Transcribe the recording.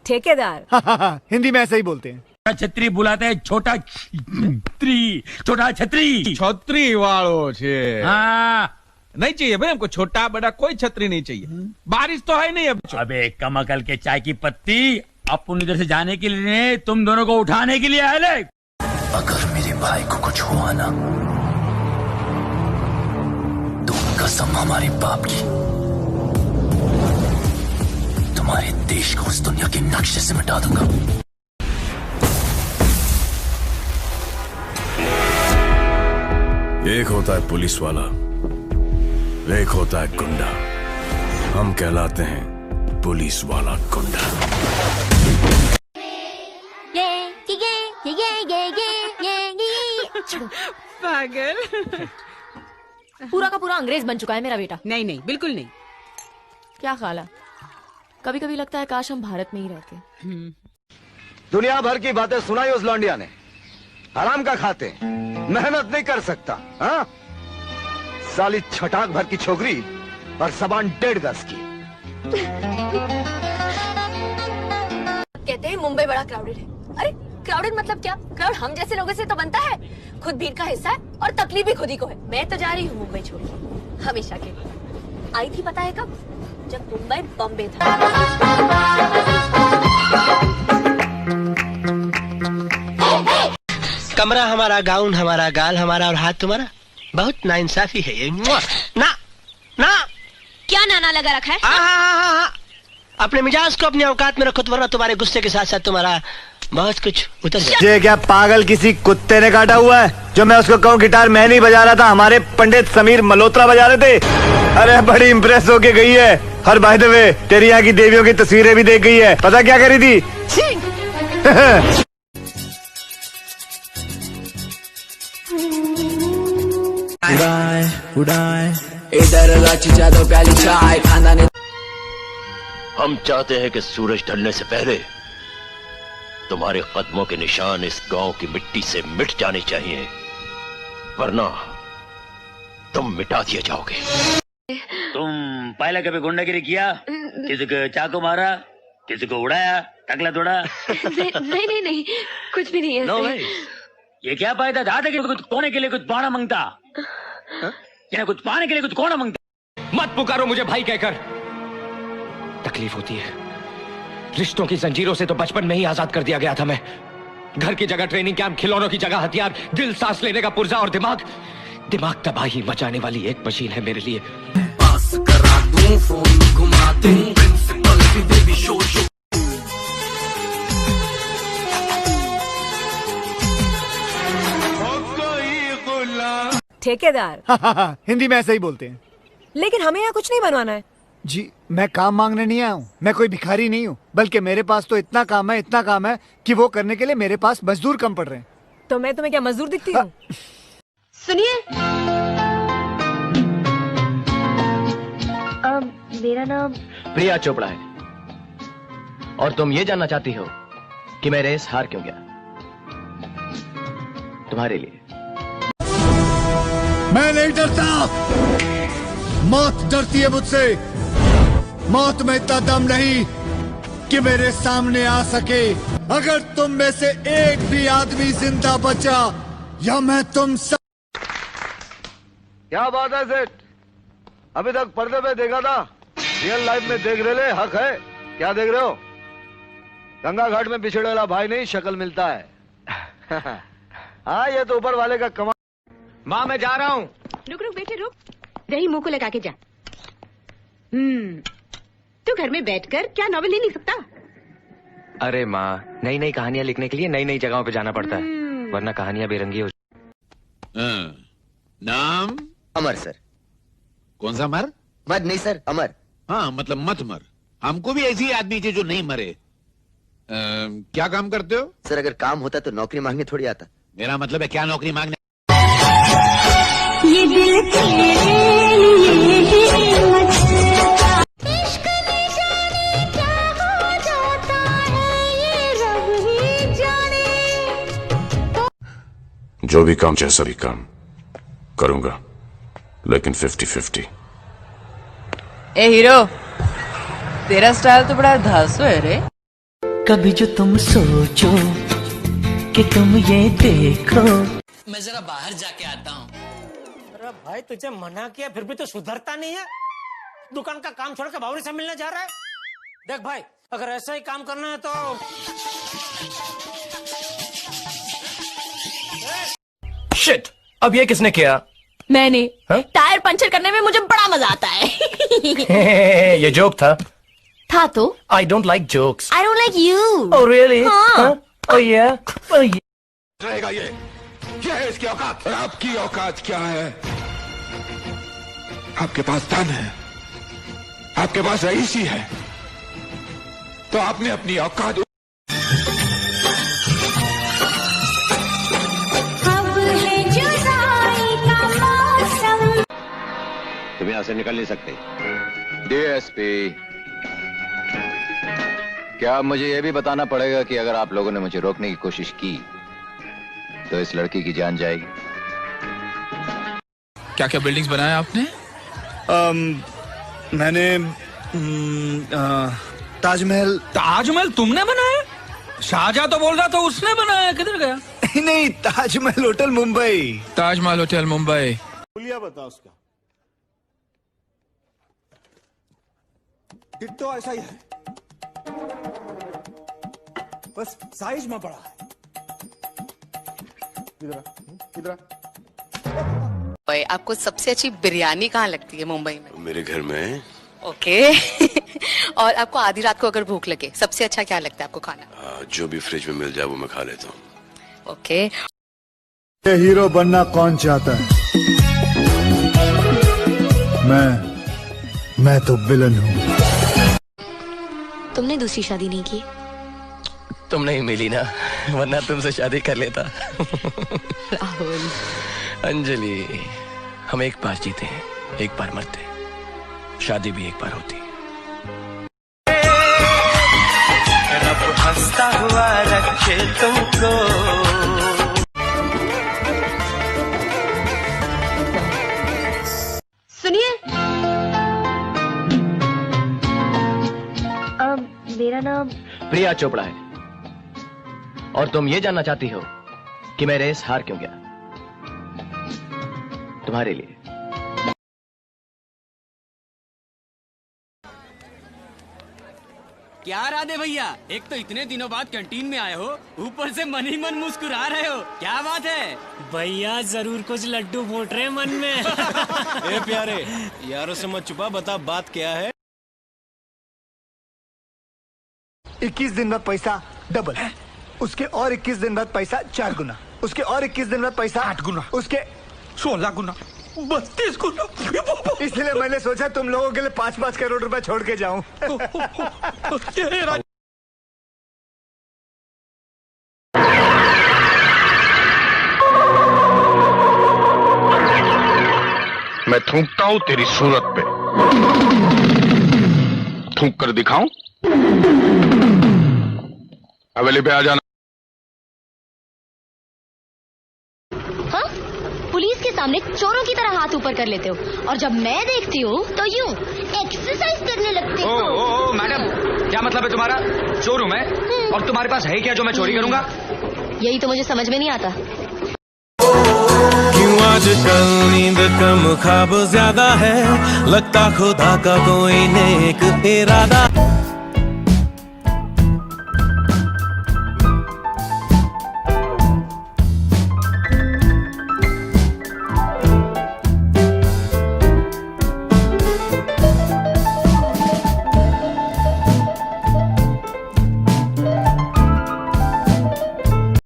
ठेकेदार। हिंदी में ऐसे ही बोलते हैं। छतरी बुलाते हैं छोटा छतरी, छोटा छतरी। छतरी वालों छे। हाँ नहीं चाहिए भाई हमको, छोटा बड़ा कोई छतरी नहीं चाहिए। बारिश तो है नहीं अब। अबे कमकल के चाय की पत्ती, अपन इधर से जाने के लिए, तुम दोनों को उठाने के लिए आए ले। अगर मेरे भाई को कुछ हुआ ना तो कसम हमारे बाप की, तुम्हारे देश को उस दुनिया के नक्शे से मिटा दूंगा। एक होता है पुलिस वाला, एक होता है गुंडा। हम कहलाते हैं पुलिस वाला गुंडा। पागल। पूरा का पूरा अंग्रेज बन चुका है मेरा बेटा। नहीं नहीं, बिल्कुल नहीं। क्या ख्याल है? कभी कभी लगता है काश हम भारत में ही रहते। दुनिया भर की बातें सुनाई उस लौंडिया ने। हराम का खाते, मेहनत नहीं कर सकता। हाँ, साली छटाक भर की छोकरी और जबान 1.5 गज की। कहते हैं मुंबई बड़ा क्राउडेड है। अरे क्राउडेड मतलब क्या? क्राउड हम जैसे लोगों से तो बनता है। खुद भीड़ का हिस्सा है और तकलीफ भी खुद ही को है। मैं तो जा रही हूँ मुंबई छोड़ के, हमेशा के लिए। आई थी पता है कब? जब मुंबई बॉम्बे था। कमरा हमारा, गाउन हमारा, गाल हमारा और हाथ तुम्हारा। बहुत नाइंसाफी है ये। ना ना क्या नाना लगा रखा है? हाँ। अपने मिजाज को अपनी औकात में रखो, वरना तुम्हारे गुस्से के साथ साथ तुम्हारा बहुत कुछ उतर जाए। ये क्या पागल किसी कुत्ते ने काटा हुआ है जो मैं उसको कहूँ गिटार मैं नहीं बजा रहा था, हमारे पंडित समीर मल्होत्रा बजा रहे थे। अरे बड़ी इम्प्रेस होके गई है। हर बाय द वे तेरी यहाँ की देवियों की तस्वीरें भी देख गई है। पता क्या करी थी? उड़ाए इधर दो प्याली चाय खाना ने। हम चाहते हैं कि सूरज ढलने से पहले तुम्हारे कदमों के निशान इस गांव की मिट्टी से मिट जाने चाहिए, वरना तुम मिटा दिए जाओगे। तुम पहले कभी गुंडागिरी किया? किसी को चाकू मारा, किसी को उड़ाया, टकला तोड़ा? नहीं, कुछ भी नहीं है। नो भाई, ये क्या फायदा था कि कुछ कोने के लिए कुछ पाना मांगता, या कुछ पाने के लिए कुछ कोना मांगता। मत पुकारो मुझे भाई कहकर, तकलीफ होती है। रिश्तों की जंजीरों से तो बचपन में ही आजाद कर दिया गया था मैं। घर की जगह ट्रेनिंग कैंप, खिलौनों की जगह हथियार, दिल सांस लेने का पुर्जा और दिमाग तबाही मचाने वाली एक मशीन है मेरे लिए। पास करा दूं, फोन घुमा दूं, प्रिंसिपल की बेबी शो। ठेकेदार। हिंदी में ऐसे ही बोलते हैं। लेकिन हमें यहाँ कुछ नहीं बनवाना है। जी मैं काम मांगने नहीं आया हूँ, मैं कोई भिखारी नहीं हूँ, बल्कि मेरे पास तो इतना काम है कि वो करने के लिए मेरे पास मजदूर कम पड़ रहे हैं। तो मैं तुम्हें क्या मजदूर दिखती हूँ? सुनिए, मेरा नाम प्रिया चोपड़ा है और तुम ये जानना चाहती हो कि मैं रेस हार क्यों गया? तुम्हारे लिए। मैं नहीं डरता, मौत डरती है मुझसे। मौत में इतना दम नहीं कि मेरे सामने आ सके। अगर तुम में से एक भी आदमी जिंदा बचा या मैं तुम सब। क्या बात है सेठ, अभी तक पर्दे पे देखा था, रियल लाइफ में देख रहे हक है। क्या देख रहे हो? गंगा घाट में बिछड़े वाला भाई नहीं, शक्ल मिलता है। हाँ, ये तो ऊपर वाले का कमाल। माँ मैं जा रहा हूँ। रुक बेटे रुक, दही मुंह को लगा के जा। तू घर में बैठकर क्या नॉवेल नहीं लिख सकता? अरे माँ, नई नई कहानियाँ लिखने के लिए नई नई जगहों पे जाना पड़ता है, वरना कहानियाँ बेरंगी हो। नाम? अमर सर। कौन सा मर? मर नहीं सर, अमर। हाँ मतलब मत मर। हमको भी ऐसी आदमी चाहिए जो नहीं मरे। क्या काम करते हो? सर अगर काम होता तो नौकरी मांगने थोड़ी आता। मेरा मतलब है क्या नौकरी मांगने? ये दिल के जो भी काम चाहे सभी काम करूंगा, लेकिन 50-50। ए हीरो, तेरा स्टाइल तो बड़ा धांसू है रे। कभी जो तुम सोचो कि तुम ये देखो। मैं जरा बाहर जाके आता हूँ। अरे भाई तुझे मना किया फिर भी तो सुधरता नहीं है। दुकान का काम छोड़ के बावरी से मिलने जा रहा है। देख भाई अगर ऐसा ही काम करना है तो शिट, अब ये किसने किया? मैंने। हाँ? टायर पंचर करने में मुझे बड़ा मजा आता है। ये जोक था। था तो। I don't like jokes. I don't like you. Oh really? हाँ। ओह या। ओह या। रहेगा ये क्या है इसकी औकात? और आपकी औकात क्या है? आपके पास धन है, आपके पास रईसी है, तो आपने अपनी औकात। तुम यहां से निकल नहीं सकते। डीएसपी, क्या अब मुझे यह भी बताना पड़ेगा कि अगर आप लोगों ने मुझे रोकने की कोशिश की तो इस लड़की की जान जाएगी? क्या क्या बिल्डिंग्स बनाए आपने? मैंने ताजमहल। ताजमहल तुमने बनाया? शाहजहां तो बोल रहा था उसने बनाया, किधर गया? नहीं, ताजमहल होटल मुंबई। ताजमहल होटल मुंबई। बोलिए बता उसका। डिट्टो ऐसा ही है, बस साइज में बड़ा है। इधर आपको सबसे अच्छी बिरयानी कहाँ लगती है मुंबई में? मेरे घर में। ओके। और आपको आधी रात को अगर भूख लगे सबसे अच्छा क्या लगता है आपको खाना? जो भी फ्रिज में मिल जाए वो मैं खा लेता हूँ। ओके। ये हीरो बनना कौन चाहता है? मैं तो विलन हूँ। तुमने दूसरी शादी नहीं की? तुम नहीं मिली ना, वरना तुमसे शादी कर लेता। राहुल। अंजलि, हम एक बार जीते हैं, एक बार मरते हैं। शादी भी एक बार होती है। रब हंसता हुआ रखे तुमको। सुनिए, मेरा नाम प्रिया चोपड़ा है और तुम ये जानना चाहती हो कि मैं रेस हार क्यों गया? तुम्हारे लिए। क्या राधे भैया, एक तो इतने दिनों बाद कैंटीन में आए हो, ऊपर से मन ही मन मुस्कुरा रहे हो, क्या बात है? भैया जरूर कुछ लड्डू फूट रहे मन में। ए प्यारे, यारों से मत छुपा, बता बात क्या है? 21 दिन बाद पैसा डबल, उसके और 21 दिन बाद पैसा 4 गुना, उसके और 21 दिन बाद पैसा 8 गुना, उसके 16 गुना, 32 गुना। इसलिए मैंने सोचा तुम लोगों के लिए 5-5 करोड़ रुपए छोड़ के जाऊं। मैं थूकता हूँ तेरी सूरत पे, थूक कर दिखाऊं? हवेली पे आ जाना। हाँ? पुलिस के सामने चोरों की तरह हाथ ऊपर कर लेते हो और जब मैं देखती हूँ तो यूं एक्सरसाइज करने लगते हो। ओ मैडम, क्या मतलब है तुम्हारा? चोर हूँ मैं और तुम्हारे पास है क्या जो मैं चोरी करूंगा? यही तो मुझे समझ में नहीं आता। क्यों आजकल नींद कम ख्वाब ज्यादा है, लगता खुदा का कोई नेक इरादा